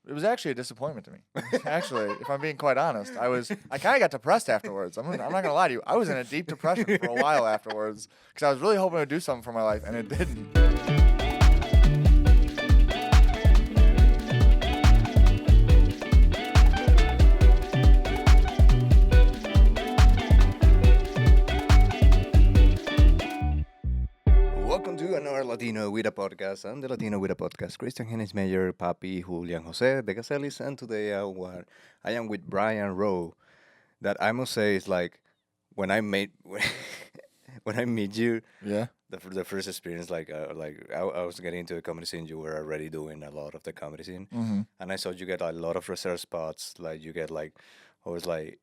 It was actually a disappointment to me. Actually, if I'm being quite honest, I kind of got depressed afterwards. I'm not gonna lie to you. I was in a deep depression for a while afterwards because I was really hoping to do something for my life, and it didn't. Welcome to another Latino with a podcast. I'm the Latino with a podcast, Christian Hennis Mayor, Papi, Julian Jose de Caselis, and today I am with Brian Roe. That I must say is like when I made when I meet you, Yeah. the first experience I was getting into the comedy scene. You were already doing a lot of the comedy scene, Mm-hmm. and I saw you get a lot of reserve spots. Like you get like always like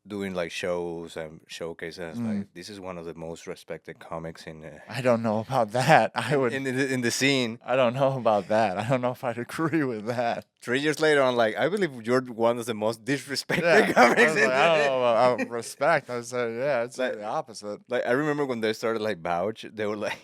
doing like shows and showcases. Like this is one of the most respected comics in I don't know about that. in the scene. I don't know about that. I don't know if I'd agree with that. 3 years later, I'm like, I believe you're one of the most disrespected Yeah. comics. I don't know about respect. I said, yeah, it's Like- the opposite. Like I remember when they started like vouch, they were like,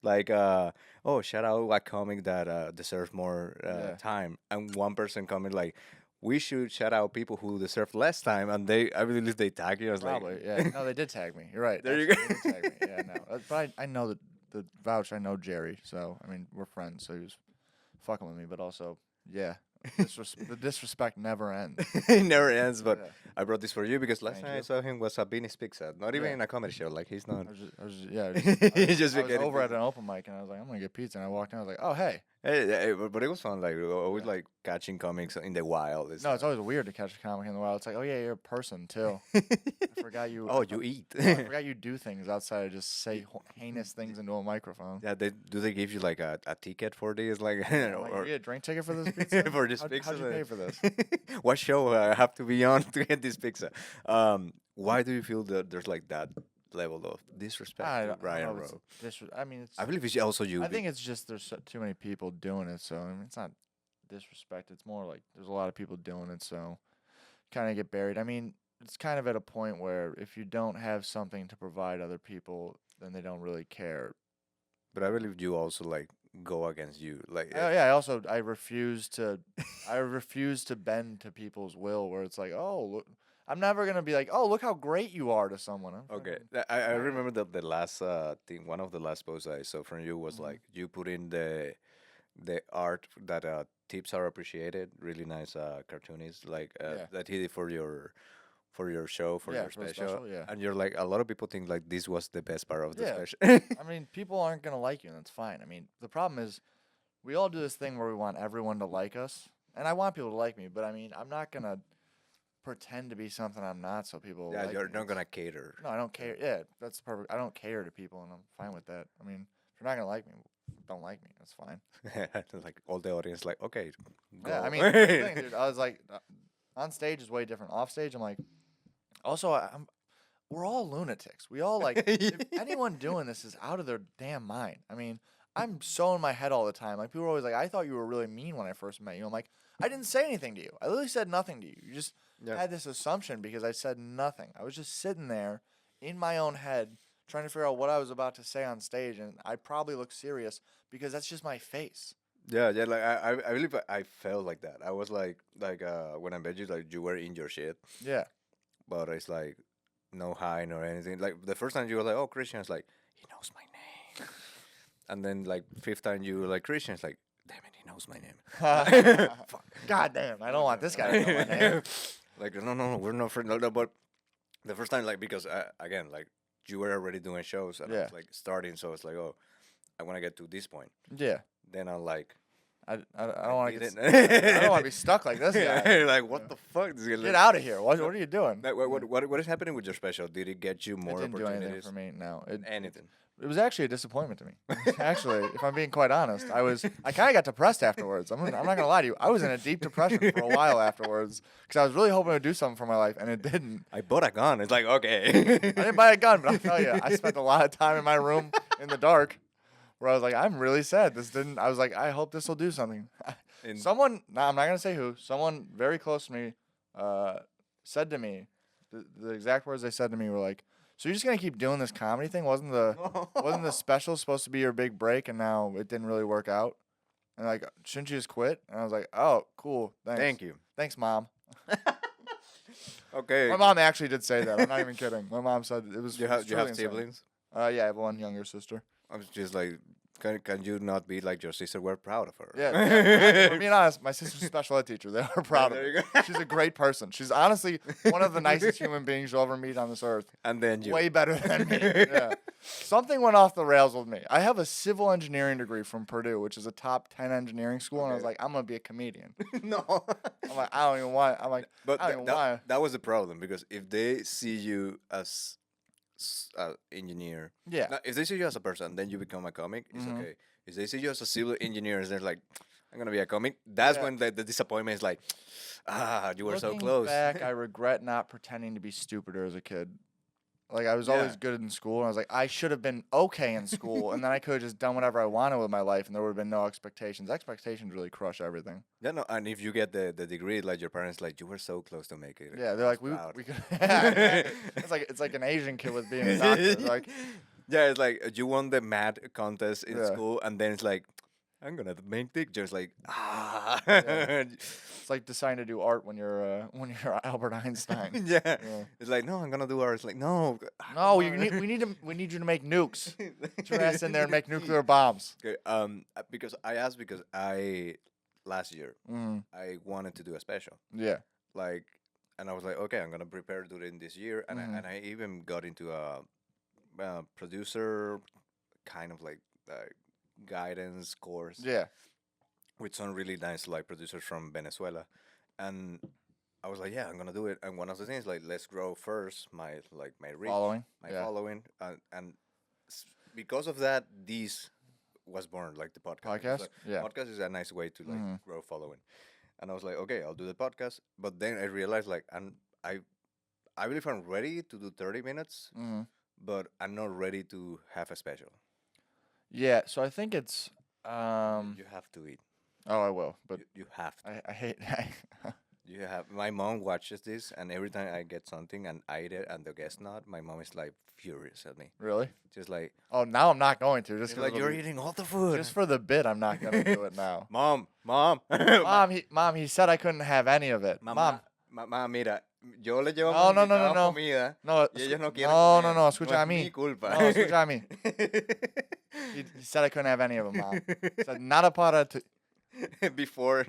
like oh, shout out a comic that deserves more Yeah. time, and one person commented like, we should shout out people who deserve less time, and I believe they tag you. I was Probably, like, yeah. No, they did tag me. You're right. There you Actually, they did tag me. Yeah, no. But I know that the vouch. I know Jerry, so I mean we're friends. So he was fucking with me, but also, yeah, the disrespect never ends. it never ends. But Yeah. I brought this for you because last Thank time I you. saw him was at Beanie's Pizza, not even Yeah. in a comedy show. Like he's not. Yeah. He's just I was getting over at pizza. an open mic, and I was like, I'm gonna get pizza, and I walked in. I was like, oh hey. Hey, but it was fun. Like always, Yeah. like catching comics in the wild. No, it's always weird to catch a comic in the wild. It's like, oh yeah, you're a person too. I forgot you. Oh, you eat. I forgot you do things outside of just say heinous things into a microphone. Yeah, they give you like a ticket for this, like, I'm like, you get a drink ticket for this pizza? for this How'd pizza? you pay for this? What show I have to be on to get this pizza? Why do you feel that there's like that level of disrespect I to don't Brian know if Rowe? I mean, it's. I believe it's also you. I think it's just there's too many people doing it, so I mean, it's not disrespect. It's more like there's a lot of people doing it, so kind of get buried. I mean, it's kind of at a point where if you don't have something to provide other people, then they don't really care. But I believe you also like go against you, like. Oh yeah, I refuse to bend to people's will. Where it's like, oh, look, I'm never gonna be like, oh, look how great you are to someone. I'm Okay, fucking- I remember that the last thing, one of the last posts I saw from you was Mhm. like you put in the art that tips are appreciated, really nice cartoonist like Yeah. that he did for your show for Yeah, your for the special, special, yeah. and you're like a lot of people think like this was the best part of the Yeah. special. I mean, people aren't gonna like you, and that's fine. I mean, the problem is, we all do this thing where we want everyone to like us, and I want people to like me, but I mean, I'm not gonna pretend to be something I'm not, so people. Yeah, like you're me. not It's- gonna cater. No, I don't care. Yeah, that's perfect. I don't cater to people, and I'm fine with that. I mean, if you're not gonna like me, don't like me. That's fine. Like all the audience, like okay, go. Yeah, I mean, that's the thing, dude, I was like, on stage is way different. Off stage, I'm like, also, we're all lunatics. We all like, if anyone doing this is out of their damn mind. I mean, I'm so in my head all the time. Like, people are always like, I thought you were really mean when I first met you. I'm like, I didn't say anything to you. I literally said nothing to you. You just Yeah. had this assumption because I said nothing. I was just sitting there in my own head trying to figure out what I was about to say on stage, and I probably look serious because that's just my face. Yeah, yeah. Like I believe I felt like that. I was like when I met you, like you were in your shit, Yeah. but it's like no hi nor anything. Like the first time you were like, "Oh, Christian," it's like he knows my name, and then like fifth time you were like, "Christian," it's like, damn it, he knows my name. Fuck. God damn, I don't want this guy to know my name. Like no, we're not friends. No, but the first time, like because again, like you were already doing shows and I Yeah. was like starting, so it's like, oh, I want to get to this point. Yeah. Then I'm like, I don't want to didn't. I don't want to be stuck like this guy. Like what the fuck? This guy, Get like- out of here. What are you doing? Like, what is happening with your special? Did it get you It more didn't do anything opportunities? for me. No. Anything. It was actually a disappointment to me. Actually, if I'm being quite honest, I kind of got depressed afterwards. I'm not gonna lie to you. I was in a deep depression for a while afterwards because I was really hoping to do something for my life, and it didn't. I bought a gun. It's like okay. I didn't buy a gun, but I'll tell you, I spent a lot of time in my room in the dark, where I was like, I'm really sad. This didn't. I was like, I hope this will do something. And- Someone, I'm not gonna say who. Someone very close to me, said to me, the exact words they said to me were like, "So you're just gonna keep doing this comedy thing? Wasn't the special supposed to be your big break, and now it didn't really work out?" And like, shouldn't you just quit? And I was like, oh, cool, thanks. Thank you. Thanks, Mom. Okay. My mom actually did say that. I'm not even kidding. My mom said it was. You it was have truly insane. siblings? Yeah, I have one younger sister. I was just like, can you not be like your sister? We're proud of her. Yeah. For being honest, my sister's a special ed teacher. They are proud of there her. you go. She's a great person. She's honestly one of the nicest human beings you'll ever meet on this earth. And then you. Way better than me. Yeah. Something went off the rails with me. I have a civil engineering degree from Purdue, which is a top 10 engineering school, and I was Okay. like, I'm gonna be a comedian. No. I'm like, I don't even want. I'm like, But I don't even want. that was the problem because if they see you as engineer, Yeah. now, if they see you as a person, then you become a comic. It's Mhm. okay. If they see you as a civil engineer, and they're like, I'm gonna be a comic. That's Yeah. when the disappointment is like, you were so Looking close. back, I regret not pretending to be stupider as a kid. Like I was Yeah. always good in school, and I was like, I should have been okay in school, and then I could have just done whatever I wanted with my life, and there would have been no expectations. Expectations really crush everything. Yeah, no, and if you get the degree, like your parents, like you were so close to make it. Yeah, they're like, proud." we could. It's like an Asian kid with being a doctor. They're like, yeah, it's like you won the math contest in Yeah. school, and then it's like, I'm gonna make pictures. Like, Yeah. it's like deciding to do art when you're Albert Einstein. yeah. Yeah. It's like, no, I'm gonna do art. It's like, no. No, we need you to make nukes. Get your ass in there and make nuclear bombs. Okay, because I last year Mm, I wanted to do a special, yeah. like, and I was like, okay, I'm gonna prepare to do it in this year, and Mhm. I even got into a producer kind of like guidance course Yeah. with some really nice like producers from Venezuela, and I was like, yeah, I'm gonna do it. And one of the things like, let's grow first my reach, Following. my Yeah. following, and because of that, these was born like the podcast. It was Podcast. like, Yeah. podcast is a nice way to like Mhm. grow following, and I was like, okay, I'll do the podcast. But then I realized like I believe I'm ready to do 30 minutes, Hmm. but I'm not ready to have a special. Yeah. So I think it's. You have to eat. Oh, I will. But You have to. I hate. You have. My mom watches this, and every time I get something and I eat it, and the guest not, my mom is like furious at me. Really? Just like, Oh, now I'm not going to. Just she's 'cause like, it'll you're be- eating all the food. Just for the bit, I'm not gonna do it now. Mom. Mom, he said I couldn't have any of it. Mom, Mamá, mira, yo le llevo No, a mis no, no, no, invitados no. comida no, y ellos no quieren no, comer. no, escucha No a es mi mí. culpa. No, escucha a mí. He said I couldn't have any of them, Mom. He said nada para tu. Before,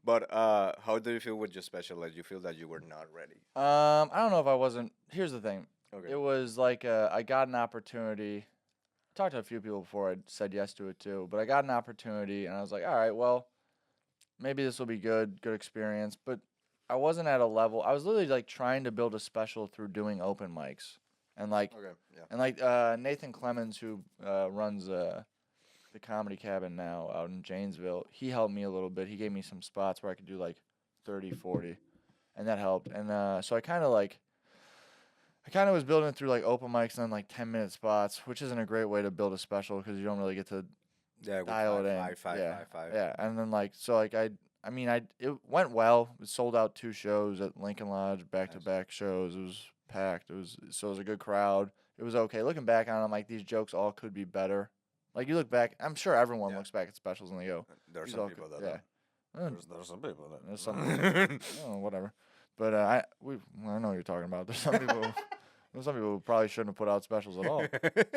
but how do you feel with your special? Like you feel that you were not ready. I don't know if I wasn't. Here's the thing. Okay. It was like I got an opportunity. I talked to a few people before I said yes to it too, but I got an opportunity and I was like, all right, well, maybe this will be good experience. But I wasn't at a level. I was literally like trying to build a special through doing open mics and like Okay. Yeah. and like Nathan Clemens, who runs the Comedy Cabin now out in Janesville, he helped me a little bit. He gave me some spots where I could do like 30, 40, and that helped. And so I kind of was building it through like open mics and then like 10-minute spots, which isn't a great way to build a special because you don't really get to Yeah. With dial it in. five. Yeah, and then like so like it went well. It sold out 2 shows at Lincoln Lodge, back-to-back shows. It was packed. It was a good crowd. It was okay. Looking back on it, I'm like, these jokes all could be better. Like you look back, I'm sure everyone Yeah. looks back at specials and they go, There's these some all people could, that yeah. don't. Eh, There's some people that. There's some. Oh, whatever. But I know what you're talking about. There's some people. There's some people who probably shouldn't have put out specials at all.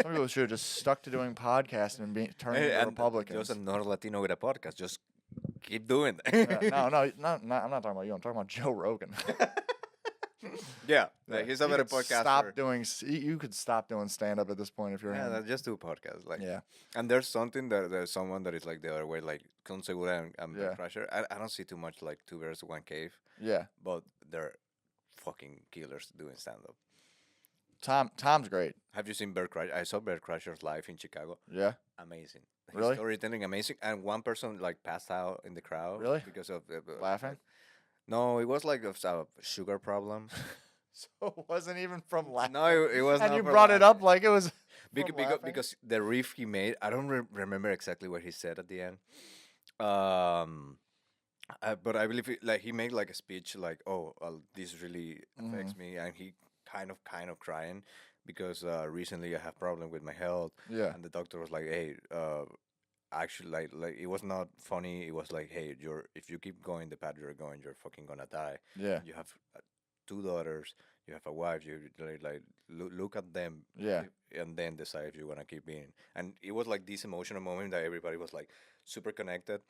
Some people should have just stuck to doing podcasting and turning Hey, into and Republicans. Just another Latino with a podcast. Just keep doing that. No, I'm not talking about you. I'm talking about Joe Rogan. Yeah, like he's a You better could podcaster. Stop doing. You could stop doing stand up at this point if you're Yeah, him. just do podcasts. Like, Yeah. and there's something that there's someone that is like the other way, like Con Segura and Yeah. Crusher. I don't see too much like Two Bears One Cave, Yeah. but they're fucking killers doing stand up. Tom's great. Have you seen Bear Crusher? I saw Bear Crusher's live in Chicago. Yeah. Amazing. His Really? storytelling amazing, and one person like passed out in the crowd. Really? Because of Laughing. No, it was like a sugar problem. So it wasn't even from laughing. No, it was And not. you for brought it up laughing. like it was. Because, from laughing? because the riff he made, I don't remember exactly what he said at the end. But I believe like he made like a speech like, "Oh, this really affects me," and he kind of crying because recently I have problem with my health, Yeah. and the doctor was like, "Hey, actually like it was not funny. It was like, hey, you're if you keep going the path you're going, you're fucking gonna die. Yeah. You have two daughters. You have a wife. You like look at them. Yeah. And then decide if you want to keep being. And it was like this emotional moment that everybody was like super connected.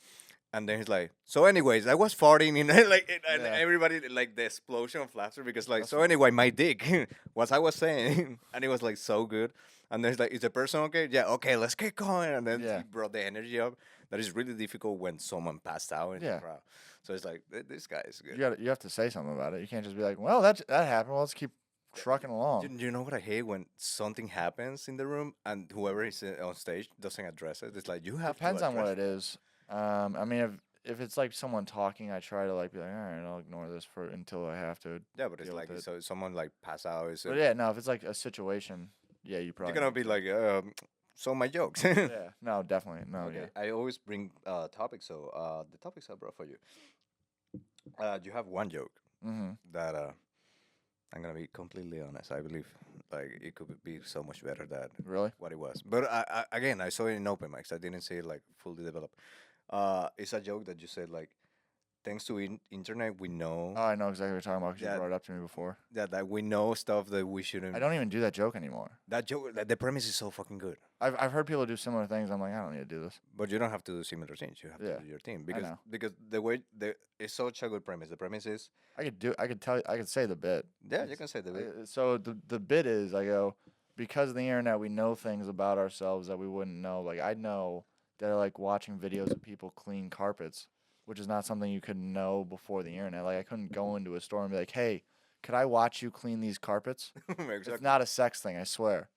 And then he's like, so anyways, I was farting in like, and Yeah. everybody like the explosion of laughter because like, That's so anyway, my dick, what I was saying, and it was like so good. And then he's like, is the person okay? Yeah, okay, let's get going. And then Yeah. he brought the energy up. That is really difficult when someone passed out in the Yeah. crowd. So it's like, this guy is good. You have to say something about it. You can't just be like, well, that happened. Well, let's keep trucking along. You know what I hate when something happens in the room and whoever is on stage doesn't address it. It's like you have Depends to on what address it is. I mean, if it's like someone talking, I try to like be like, all right, I'll ignore this for until I have to. Yeah, but it's deal like with it. so someone like pass out. Is But yeah, no, if it's like a situation, yeah, you you're probably gonna need be to. like, so my jokes. Yeah, no, definitely, no, Okay, yeah. I always bring topics. So the topics I brought for you. You have one joke Mm-hmm. that I'm gonna be completely honest. I believe like it could be so much better than Really? what it was. But again, I saw it in open mics. I didn't see it like fully developed. It's a joke that you said like, thanks to internet, we know Oh, I know exactly what you're talking about because you that brought it up to me before. that we know stuff that we shouldn't. I don't even do that joke anymore. That joke, the premise is so fucking good. I've heard people do similar things. I'm like, I don't need to do this. But you don't have to do similar things. You have Yeah, to do your thing know. because the way it's such a good premise. The premise is I could say the bit. yeah, you can say the So the bit is I go, because of the internet we know things about ourselves that we wouldn't know. Like I know that I like watching videos of people clean carpets, which is not something you could know before the internet. Like I couldn't go into a store and be like, hey, could I watch you clean these carpets? It's exactly. not a sex thing, I swear.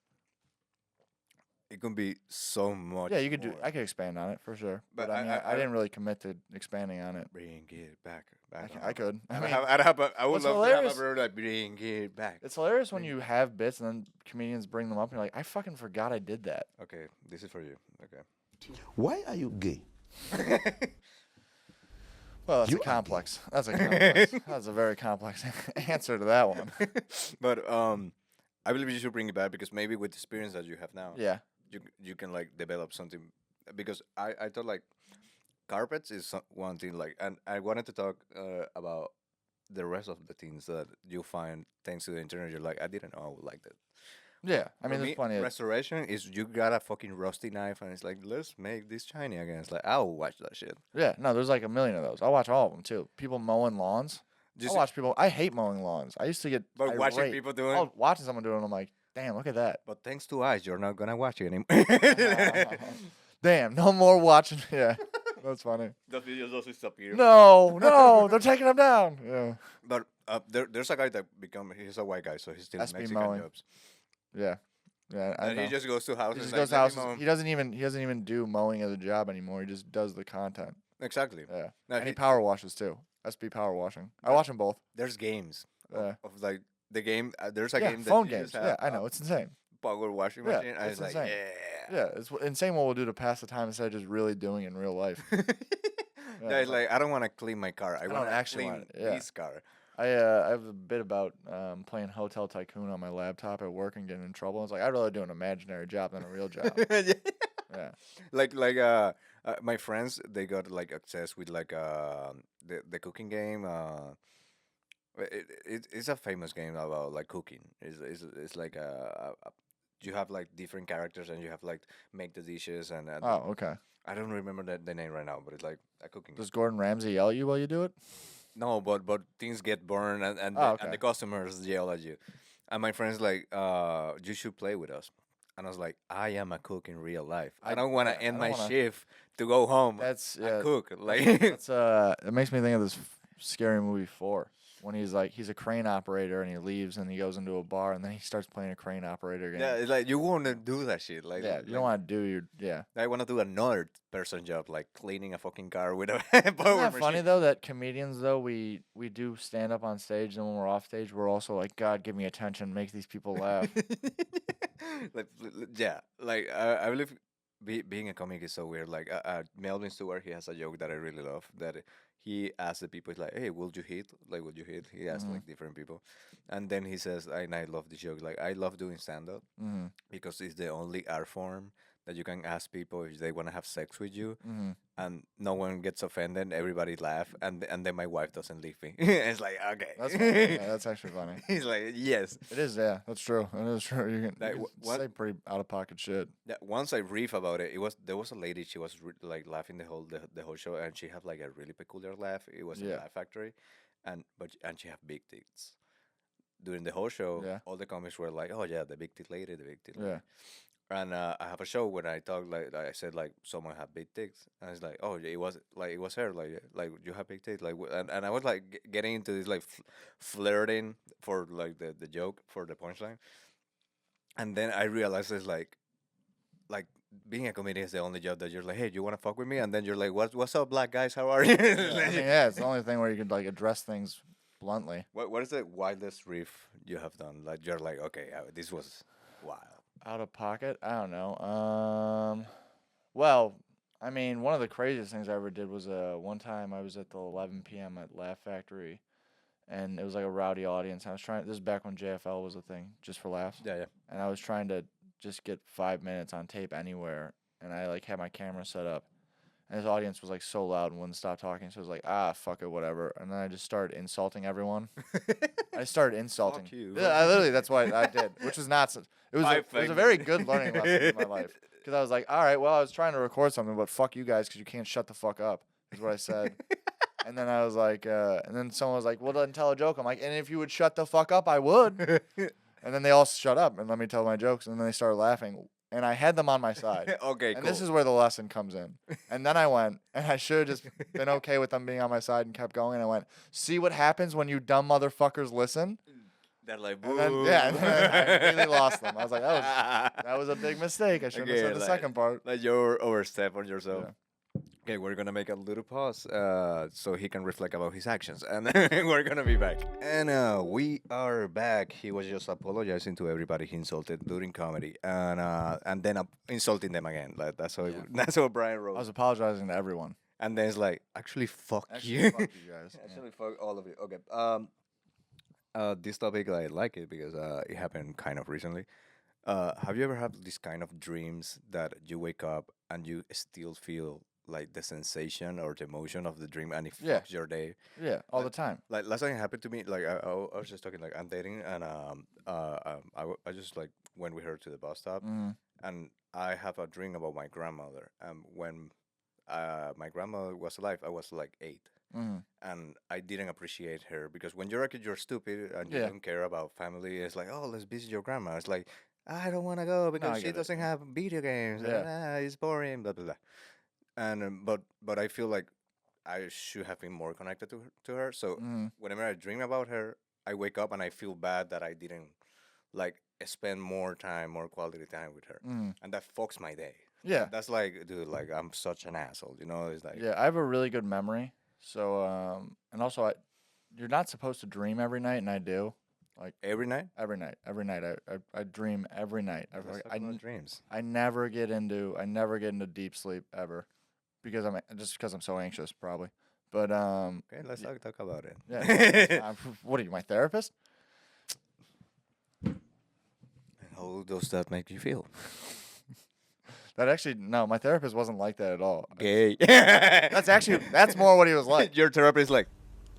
It can be so much. Yeah, you could do. more. I could expand on it for sure. But But I mean, I I didn't really commit to expanding on it. Bring it back. I could. I I mean, I would what's love to have a hilarious- bro that bring it back. it's hilarious when you have bits and then comedians bring them up and you're like, I fucking forgot I did that. Okay, this is for you. Okay. Why are you gay? Well, that's You a are complex. That's a complex. That's a very complex answer to that one. But I believe you should bring it back because maybe with the experience that you have now, Yeah. you can like develop something. Because I thought like carpets is one thing like, and I wanted to talk about the rest of the things that you find thanks to the internet. You're like, I didn't know I would like that. Yeah. I For mean, me, there's plenty of. restoration is you got a fucking rusty knife and it's like, let's make this shiny again. It's like, I'll watch that shit. Yeah. No, there's like a million of those. I'll watch all of them too. People mowing lawns. Just, I'll watch people. I hate mowing lawns. I used to get. but watching irate. people doing I'll watching someone doing it. I'm like, damn, look at that. but thanks to eyes, you're not gonna watch it anymore. Damn, no more watching. Yeah. That's funny. Those videos also disappear. No, they're taking them down. Yeah. But there's a guy that he's a white guy, so he's still SB Mexican mowing. jobs. Yeah. Yeah. I And know. he just goes to He houses. just like, goes to "Let me houses. mow." He doesn't even do mowing as a job anymore. He just does the content. Exactly. Yeah. Now, And he he- power washes too. SB power washing. I But- watch them both. there's games Yeah. of like the game. There's a Yeah, game that phone you games. just Yeah, have I know. a It's insane. power washing Yeah, machine. And it's it's like, insane. yeah. Yeah, it's insane what we'll do to pass the time instead of just really doing it in real life. That is like, I don't want to clean my car. I don't want to actually clean want it, yeah. this car. I have a bit about playing Hotel Tycoon on my laptop at work and getting in trouble. It's like I'd rather do an imaginary job than a real job. Yeah. Yeah. Like my friends, they got like obsessed with like the cooking game. It's a famous game about like cooking. It's like you have like different characters and you have like make the dishes and Oh, okay. I don't remember the name right now, but it's like a cooking game. Does Gordon Ramsay yell at you while you do it? No, but things get burned and, Oh, and okay. the customers yell at you. And my friends like, you should play with us. And I was like, I am a cook in real life. I don't want to yeah, I end don't my wanna- shift to go home That's and yeah. cook. Like, That's it makes me think of this scary movie 4 when he's a crane operator and he leaves and he goes into a bar and then he starts playing a crane operator game. yeah, it's like you want to do that shit. Like, Yeah, you don't want to do your yeah. I want to do another person job, like cleaning a fucking car with a Isn't power that funny machine. though that comedians though we do stand up on stage and when we're off stage we're also like God give me attention make these people laugh. Like, yeah, like I believe being a comic is so weird. Like Melvin Stewart, he has a joke that I really love. That he asks the people, he's like, "Hey, will you hit? Like, will you hit?" He asks like different people, and then he says, and I love the joke. Like, I love doing stand up Mhm. because it's the only art form that you can ask people if they want to have sex with you, Mm-hmm. and no one gets offended. Everybody laugh, and then my wife doesn't leave me. It's like okay, That's funny. Yeah, that's actually funny. He's like yes. It is, yeah, that's true. It is true. Like, You can what- say pretty out of pocket shit. Yeah, once I brief about it, there was a lady. She was like laughing the whole show, and she had like a really peculiar laugh. It was a Yeah. Laugh Factory, and she had big tits. During the whole show, Yeah. all the comics were like, "Oh yeah, the big tit lady, the big tit lady." Yeah. And I have a show when I talk like I said like someone had big tits, and it's like, "Oh, it was her like you have big tits like," and I was like getting into this like flirting for like the joke for the punchline, and then I realized it's like being a comedian is the only job that you're like, hey, you want to fuck with me? And then you're like, what's up, black guys? How are you? I mean, yeah, it's the only thing where you could like address things bluntly. What is the wildest riff you have done? Like you're like, okay, this was wild. Out of pocket? I don't know. Well, I mean, one of the craziest things I ever did was one time I was at the 11 p.m. at Laugh Factory, and it was like a rowdy audience. I was trying. This is back when JFL was a thing, just for laughs. Yeah, yeah. And I was trying to just get 5 minutes on tape anywhere, and I like had my camera set up, and his audience was like so loud and wouldn't stop talking. So I was like, fuck it, whatever. And then I just started insulting everyone. I started insulting. Fuck you. Yeah, I literally that's what I did, which was not. It was it was a very good learning lesson in my life because I was like, all right, well, I was trying to record something, but fuck you guys because you can't shut the fuck up. Is what I said. And then I was like, and then someone was like, well, then tell a joke. I'm like, and if you would shut the fuck up, I would. And then they all shut up and let me tell my jokes, and then they started laughing, and I had them on my side. Okay, And cool. this is where the lesson comes in. And then I went, and I should have just been okay with them being on my side and kept going. And I went, see what happens when you dumb motherfuckers listen? They're like, And then, yeah, and then I really lost them. I was like, that was a big mistake. I shouldn't have said the second part. Like you're overstep on yourself. Yeah. Okay, we're gonna make a little pause so he can reflect about his actions, and then we're gonna be back. And we are back. He was just apologizing to everybody he insulted during comedy, and then insulting them again. Like that's how that's how Brian Roe. I was apologizing to everyone. And then it's like, actually, fuck Actually, you. fuck you guys. Yeah. Actually, fuck all of you. Okay. This topic I like it because it happened kind of recently. Have you ever had this kind of dreams that you wake up and you still feel like the sensation or the emotion of the dream, and it Yeah. fucks your day? Yeah, all the time. Like last time it happened to me, like I was just talking, like I'm dating, and I just like went with her to the bus stop, Mm. and I have a dream about my grandmother. When my grandmother was alive, I was like 8. Mm. And I didn't appreciate her because when you're a kid, you're stupid and you Yeah. don't care about family. It's like, oh, let's visit your grandma. It's like, I don't want to go because I she get it. doesn't have video games. Yeah. It's boring. Blah blah blah. And but I feel like I should have been more connected to her. So Mm. whenever I dream about her, I wake up and I feel bad that I didn't like spend more quality time with her, Mm. and that fucks my day. Yeah. That's like, dude, like I'm such an asshole. You know, it's like, Yeah, I have a really good memory. So, and also, you're not supposed to dream every night, and I do. every night. Every night. I dream every night. Let's talk I, about dreams. I never get into deep sleep ever, because I'm so anxious probably. But Okay, let's talk about it. yeah. What are you, my therapist? How does that make you feel? That actually no, my therapist wasn't like that at all. Gay. That's more what he was like. Your therapist like,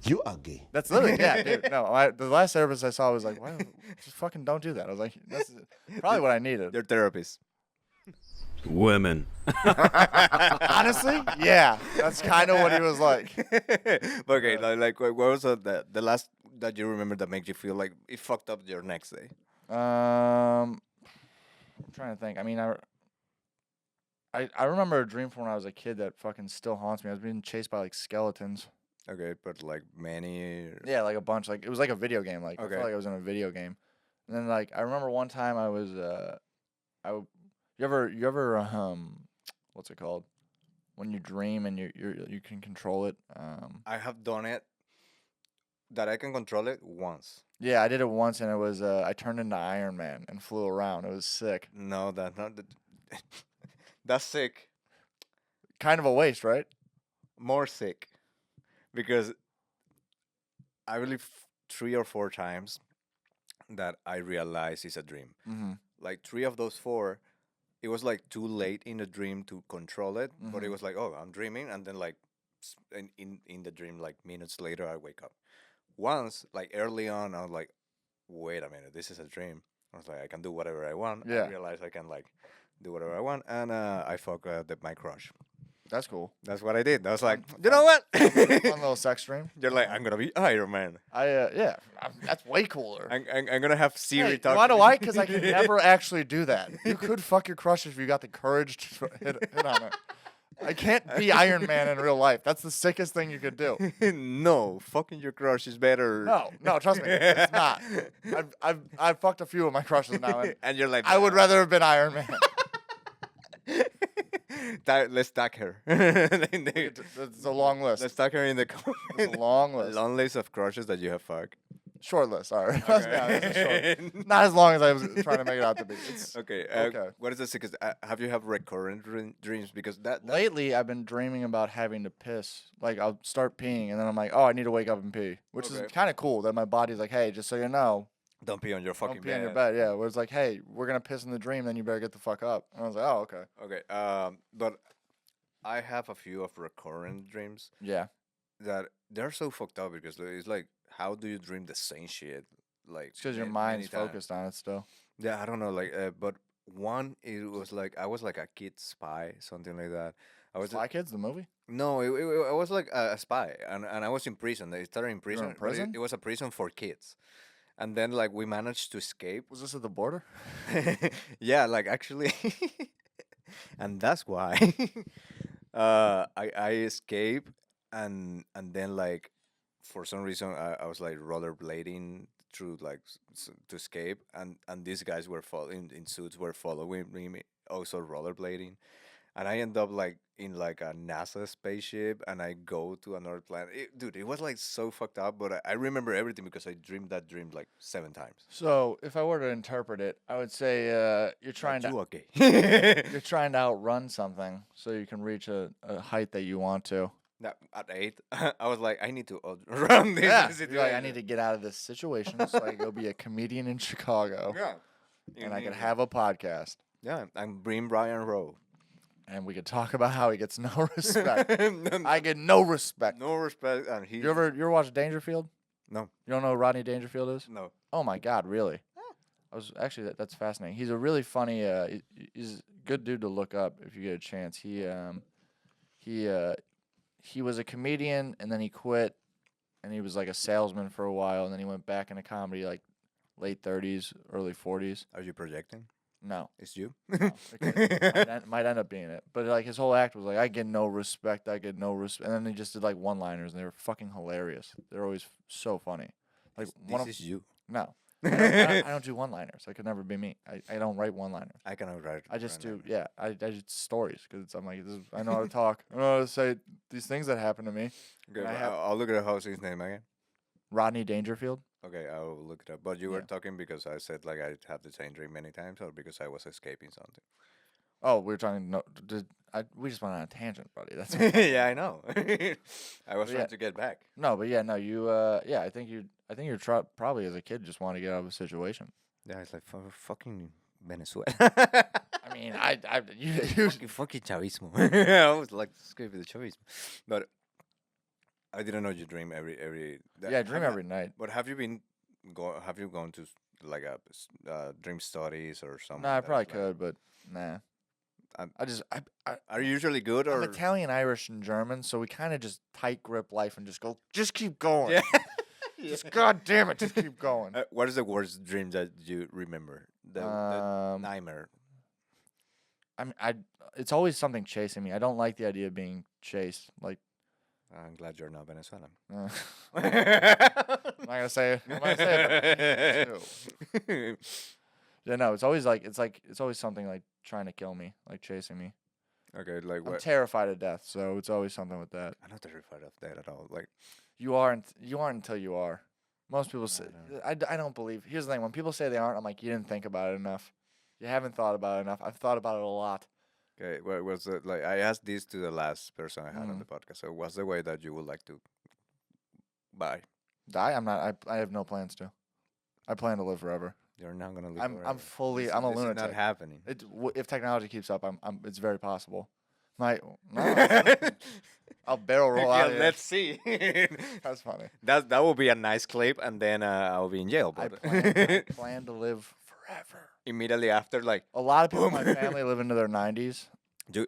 You are gay. That's literally yeah, dude. No, the last therapist I saw was like, "Why just fucking don't do that?" I was like, "That's probably what I needed." your therapist. Women. Honestly, yeah, that's kind of what he was like. Okay, like what was the last that you remember that made you feel like it fucked up your next day? I'm trying to think. I mean, I remember a dream from when I was a kid that fucking still haunts me. I was being chased by like skeletons. Okay, but like many. Yeah, like a bunch. Like it was like a video game. Like I Okay. felt like I was in a video game. And then like I remember one time I was you ever what's it called? When you dream and you can control it. I have done it. That I can control it once. Yeah, I did it once and it was I turned into Iron Man and flew around. It was sick. No, that's not. That's sick. Kind of a waste, right? More sick, because I believe 3 or 4 times that I realize it's a dream. Mm-hmm. Like 3 of those 4, it was like too late in the dream to control it, but it Mhm. was like, oh, I'm dreaming, and then like in the dream, like minutes later, I wake up. Once, like early on, I was like, wait a minute, this is a dream. I was like, I can do whatever I want. I Yeah. realized I can like do whatever I want, and I fuck my crush. That's cool. That's what I did. I was like, Fun- you know what? Fun little sex dream. You're like, I'm gonna be Iron Man. Yeah, that's way cooler. I'm gonna have Siri Hey, talk. you wanna to know why? me. Because I can never actually do that. You could fuck your crush if you got the courage to hit on it. I can't be Iron Man in real life. That's the sickest thing you could do. No, fucking your crush is better. No, trust me, it's not. I've fucked a few of my crushes now, and And you're like, I would "Nah." rather have been Iron Man. Let's tag her. It's a long list. Let's tag her in the It's a long list. long list of crushes that you have fucked. Short list. All right. Not as long as I was trying to make it out to be. It's, Okay. Okay. What is the sickest? Have you have recurrent dreams? Because that lately, I've been dreaming about having to piss. Like I'll start peeing, and then I'm like, oh, I need to wake up and pee, which is Okay. kind of cool. That my body's like, hey, just so you know, don't pee on your fucking don't pee on your bed. Yeah, where it's like, hey, we're gonna piss in the dream, then you better get the fuck up. And I was like, oh, okay. Okay. But I have a few of recurrent dreams Yeah. that they're so fucked up because it's like, how do you dream the same shit? Like, It's because your many mind's times? focused on it still. Yeah, I don't know. Like, but one, it was like I was like a kid spy, something like that. I was Spy Kids, the movie. no, I was like a spy, and I was in prison. They started in prison. but prison? It was a prison for kids, and then like we managed to escape. Was this at the border? Yeah, like actually, and that's why I escaped, and then like for some reason I was like rollerblading through like to escape, and these guys were following in suits were following me also rollerblading, and I end up like in like a NASA spaceship, and I go to another planet. Dude, it was like so fucked up, but I remember everything because I dreamed that dream like 7 times. So if I were to interpret it, I would say you're trying Like, to you okay? you're trying to outrun something so you can reach a height that you want to. Now, at 8, I was like, I need to outrun this Yeah. situation. You're like, I need to get out of this situation so I can go be a comedian in Chicago Yeah. and I can have a podcast Yeah, I'm Brian Roe. and we could talk about how he gets no respect. I get no respect. No respect, and he. You ever watch Dangerfield? No, You don't know who Rodney Dangerfield is? no. Oh my God, really? I was actually that's fascinating. He's a really funny. He's a good dude to look up if you get a chance. He was a comedian and then he quit, and he was like a salesman for a while, and then he went back into comedy like late 30s, early 40s. Are you projecting? No, It's you. no, might end up being it. But like his whole act was like, I get no respect, I get no respect, and then he just did like one-liners, and they were fucking hilarious. They're always so funny. Like one This of is you. no. I don't do one-liners. That could never be me. I don't write one-liners. I cannot write. I just right do, yeah. I just stories because I'm like, I know how to talk. I know how to say these things that happen to me. now. Okay, I have- I'll look at how's his name again. Rodney Dangerfield. Okay, I'll look it up. But you were Yeah. talking because I said like I have the same dream many times, or because I was escaping something. Oh, we were talking. No, we just went on a tangent, buddy. That's Yeah, I know. I was Yeah. trying to get back. no, but yeah, no, you. Yeah, I think you're probably as a kid just want to get out of a situation. Yeah, it's like fucking Venezuela. I mean, you fucking chavismo. I was like, screw the chavismo, but I didn't know you dream every. yeah, I dream every night. But have you been Have you gone to like a dream studies or something? No, I probably could, but nah. I'm- I just Are you usually good or? I'm Italian, Irish, and German, so we kind of just tight grip life and just go, just keep going. Yeah. Just God damn it, just keep going. What is the worst dream that you remember? The nightmare. It's always something chasing me. I don't like the idea of being chased. Like, I'm glad you're not Venezuelan. I'm not gonna say it. I'm not gonna say it. Too. Yeah, no, it's always something like trying to kill me, like chasing me. Okay, like I'm what? terrified of death, so it's always something with that. I'm not terrified of that at all. Like, You aren't until you are. Most people say know. I don't believe. Here's the thing: when people say they aren't, I'm like, you didn't think about it enough. You haven't thought about it enough. I've thought about it a lot. okay, what was it like? I asked this to the last person I had on Mm. the podcast. So, what's the way that you would like to buy? Die? I'm not. I have no plans to. I plan to live forever. You're not gonna live I'm forever. fully I'm a This is lunatic. not happening. If technology keeps up, it's very possible. No, I'll barrel roll out of here. Let's see. That's funny. that will be a nice clip, and then I'll be in jail. I But plan to live forever. immediately after, like, A lot of people in Boom. my family live into their 90s.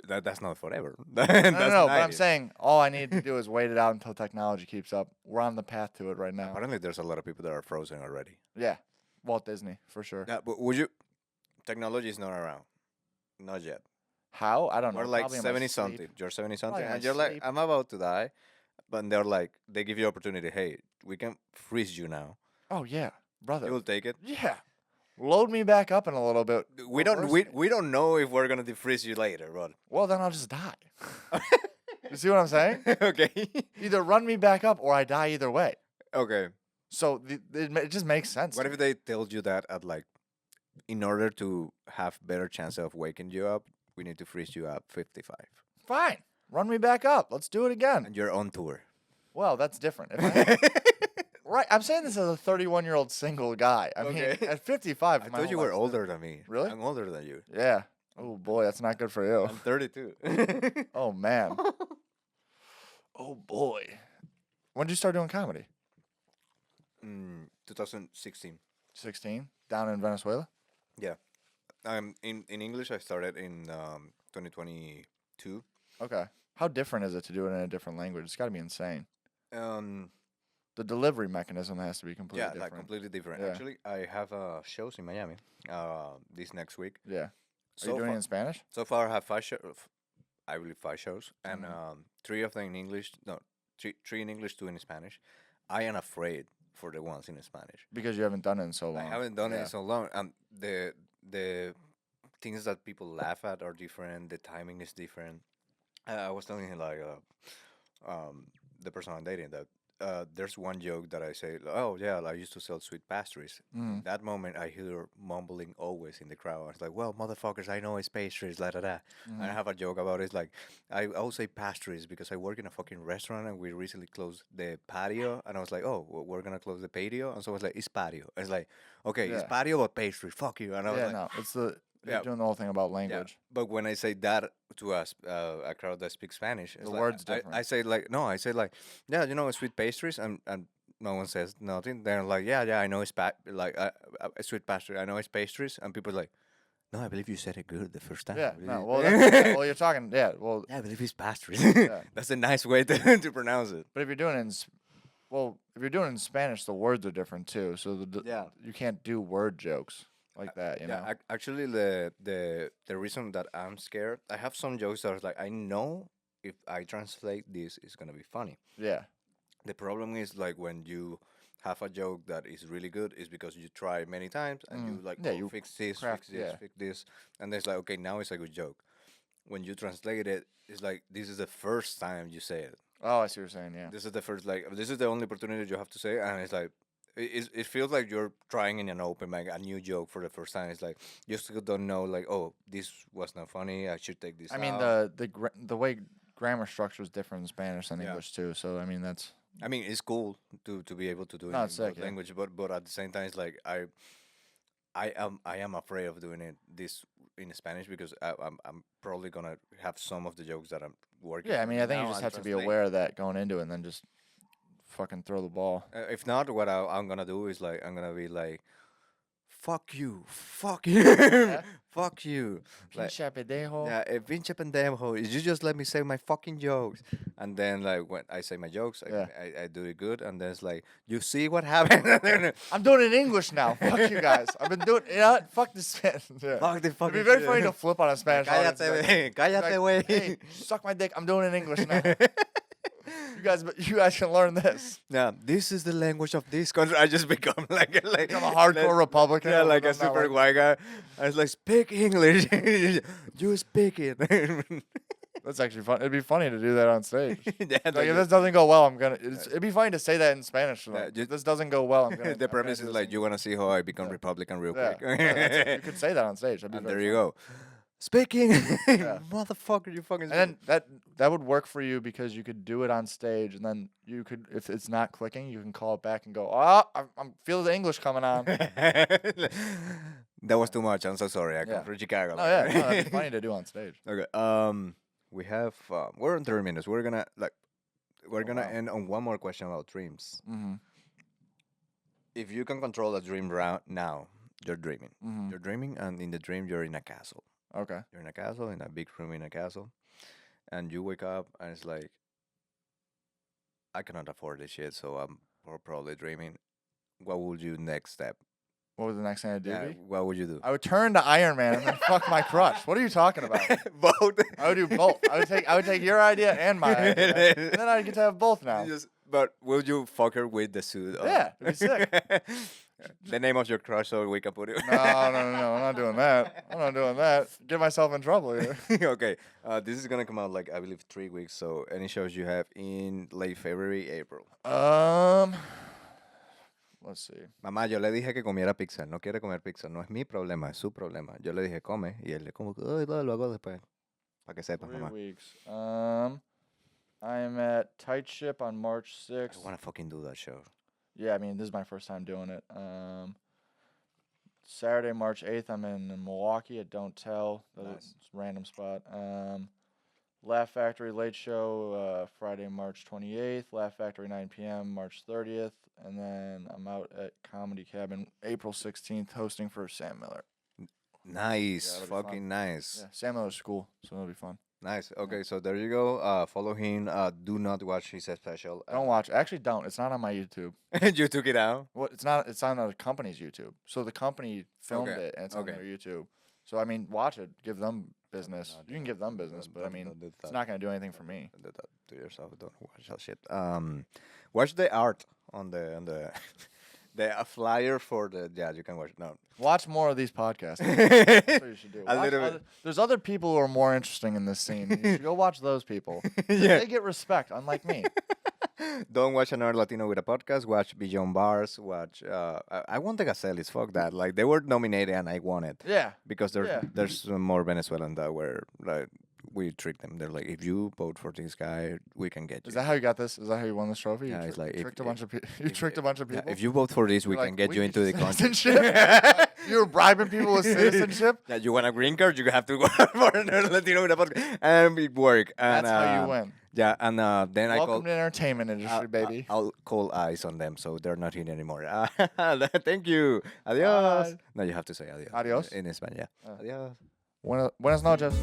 that's not forever. No, but I'm saying all I need to do is wait it out until technology keeps up. We're on the path to it right now. Apparently, there's a lot of people that are frozen already. Yeah, Walt Disney for sure. Yeah, but would you? Technology is not around, not yet. How? I don't know. We're like Probably in my 70 sleep. something. You're 70 something, Probably in and my you're like, sleep. I'm about to die, but they're like, they give you opportunity. Hey, we can freeze you now. Oh yeah, brother. You will take it. Yeah. Load me back up in a little bit. We don't. Reverse me. We don't know if we're gonna defreeze you later, but Well, then I'll just die. You see what I'm saying? okay. Either run me back up or I die either way. Okay. So it just makes sense. What if they told you that at like, in order to have better chance of waking you up, we need to freeze you up 55, Fine. Run me back up. Let's do it again. and you're on tour. Well, that's different. If I right. I'm saying this as a 31-year-old single guy. I mean, Okay. at 55. I my thought you whole were life's older than me. Really? I'm older than you. Yeah. Oh boy, that's not good for you. I'm 32. Oh man. Oh boy. When did you start doing comedy? 2016. 16. Down in Venezuela. Yeah. In English, I started in 2022. Okay. How different is it to do it in a different language? It's got to be insane. Um, The delivery mechanism has to be completely yeah, different. like completely different. Yeah. Actually, I have shows in Miami this next week. Yeah. Are So you doing far, it in Spanish? so far, I have I believe 5 shows, and Mhm. 3 of them in English. No, three in English, 2 in Spanish. I am afraid for the ones in Spanish. Because you haven't done it in so long. I haven't done it Yeah. in so long. The things that people laugh at are different. The timing is different. I was telling him like the person I'm dating that there's one joke that I say, oh yeah, I used to sell sweet pastries. Mhm. That moment I hear mumbling always in the crowd. I was like, well, motherfuckers, I know it's pastries, la da da. And I Mhm. have a joke about it. It's like I always say pastries because I work in a fucking restaurant and we recently closed the patio. And I was like, oh, we're gonna close the patio. And so I was like, it's patio. It's like, okay, it's Yeah. patio but pastries. Fuck you. And I was Yeah, like, no. It's you're Yeah. doing the whole thing about yeah. language. But when I say that to a crowd that speaks Spanish, it's The like, word's I different. say like no, I say like yeah, sweet pastries, and no one says nothing. They're like yeah, I know it's sweet pastry. I know it's pastries, and people are like, no, I believe you said it good the first time. Yeah. I No. believe-" Well, yeah, well, you're talking. Yeah. Well, yeah, I believe it's pastries. Yeah. That's a nice way to pronounce it. but if you're doing it if you're doing it in Spanish, the words are different too. So Yeah. you can't do word jokes like that. You know. Actually, the reason that I'm scared, I have some jokes that are like I know if I translate this, it's gonna be funny. Yeah. The problem is like when you have a joke that is really good is because you try many times and you like Yeah, oh, you fix this, craft- fix this, yeah. fix this, and it's like okay now it's a good joke. When you translate it, it's like this is the first time you say it. Oh, I see what you're saying. Yeah. This is the first this is the only opportunity you have to say, and it's like it feels like you're trying in an open mic a new joke for the first time. It's like you still don't know like oh this was not funny. I should take this. I mean out. the way grammar structure is different in Spanish than Yeah. English too. So I mean that's I mean, it's cool to be able to do it No, in it's sick, both yeah. language, but at the same time, it's like I am afraid of doing it this in Spanish because I'm probably gonna have some of the jokes that I'm working. yeah. I mean I think you now just and have to be translate. aware of that going into it, and then just fucking throw the ball. If not, what I'm gonna do is like I'm gonna be like, fuck you, fuck you, fuck you. Like, Pinche pendejo. yeah, pinche pendejo. You just let me say my fucking jokes, and then like when I say my jokes, Yeah. I do it good, and then it's like you see what happened. I'm doing it in English now. Fuck you guys. I've been doing. You know what? Fuck this Spanish. Yeah. Fuck the It'd fucking be very shit. funny to flip on a Spanish audience. Cállate, and be güey. Cállate, like, güey. hey, suck my dick. I'm doing it in English now. You guys can learn this. Yeah, this is the language of this country. I just become like Become a hardcore Republican. yeah, over like a them now, super like- white guy. I was like, speak English. You speak it. That's actually fun. It'd be funny to do that on stage. Yeah, Like if this doesn't go well, I'm gonna. It'd be funny to say that in Spanish. to them. Yeah, If this doesn't go well, I'm gonna. the premise is like you want to see how I become Yeah. Republican real Yeah, quick. yeah, you could say that on stage. That'd be And very there you fun. go. Speaking, Yeah. motherfucker, you fucking. And then that would work for you because you could do it on stage, and then you could, if it's not clicking, you can call it back and go, "Oh, I'm feeling the English coming on." that was too much. I'm so sorry. I Yeah. come from Chicago. Oh yeah, no, that'd be funny to do on stage. Okay. We have. We're on 30 minutes. We're gonna wow. end on one more question about dreams. Mm-hmm. If you can control a dream now, you're dreaming. Mm-hmm. You're dreaming, and in the dream, you're in a castle. Okay. You're in a castle, in a big room in a castle, and you wake up, and it's like, I cannot afford this shit, so I'm probably dreaming. What would you next step? What would the next thing I'd do? Be? What would you do? I would turn to Iron Man and then fuck my crush. What are you talking about? Both. I would do both. I would take your idea and my idea, and then I get to have both now. But will you fuck her with the suit? Yeah, it'd be sick. The name of your crush, so we can put it. No, I'm not doing that. I'm not doing that. Get myself in trouble here. Okay, this is gonna come out like I believe 3 weeks. So any shows you have in late February, April? Let's see. Mamá, yo le dije que comiera pizza. No quiere comer pizza. No es mi problema, es su problema. Yo le dije come y él le como, ay, lo hago después. Para que sepas, 3 mamá. weeks. I am at Tight Ship on March 6th. I wanna fucking do that show. Yeah, I mean, this is my first time doing it. Saturday, March 8th, I'm in Milwaukee at Don't Tell. Nice. It's a random spot. Laugh Factory Late Show, Friday, March 28th. Laugh Factory 9 p.m., March 30th. And then I'm out at Comedy Cabin April 16th hosting for Sam Miller. Nice, Yeah, that'll be fucking nice. Yeah, Sam Miller's cool, so it'll be fun. Nice. Okay, so there you go. Follow him. Do not watch his special. Don't watch. Actually, don't. It's not on my YouTube. You took it out. Well, it's not. It's on the company's YouTube. So the company filmed Okay, it, and it's on okay. their YouTube. So I mean, watch it. Give them business. no, You can give them business, but I mean, don't do it's that. not gonna do anything for me. Don't do that to yourself. Don't watch that shit. Watch the art on the the flyer for the. Yeah, you can watch it now. Watch more of these podcasts. That's what you should do. A Watch little bit. there's other people who are more interesting in this scene. You should go watch those people. 'Cause Yeah. They get respect, unlike me. Don't watch another Latino with a podcast. Watch Beyond Bars. Watch. I want the Gazellis. Fuck that. Like they were nominated and I won it Yeah. because Yeah. there's more Venezuelan that were like we trick them. They're like, if you vote for this guy, we can get you. Is that how you got this? Is that how you won this trophy? Yeah, you it's like if- tricked a bunch of people. You if- tricked a bunch of Yeah, people. if you vote for this, we You're can like, get you into the country. citizenship. You were bribing people with citizenship. Yeah, you want a green card? You have to go for another Latino with a podcast, and it work. And, That's how you win. Yeah, and then I Welcome call. to the entertainment industry, baby. I'll call eyes on them, so they're not here anymore. Thank you. Adios. Bye. No, you have to say adios. Adios? In Spanish. Oh. Adios. Buenas noches.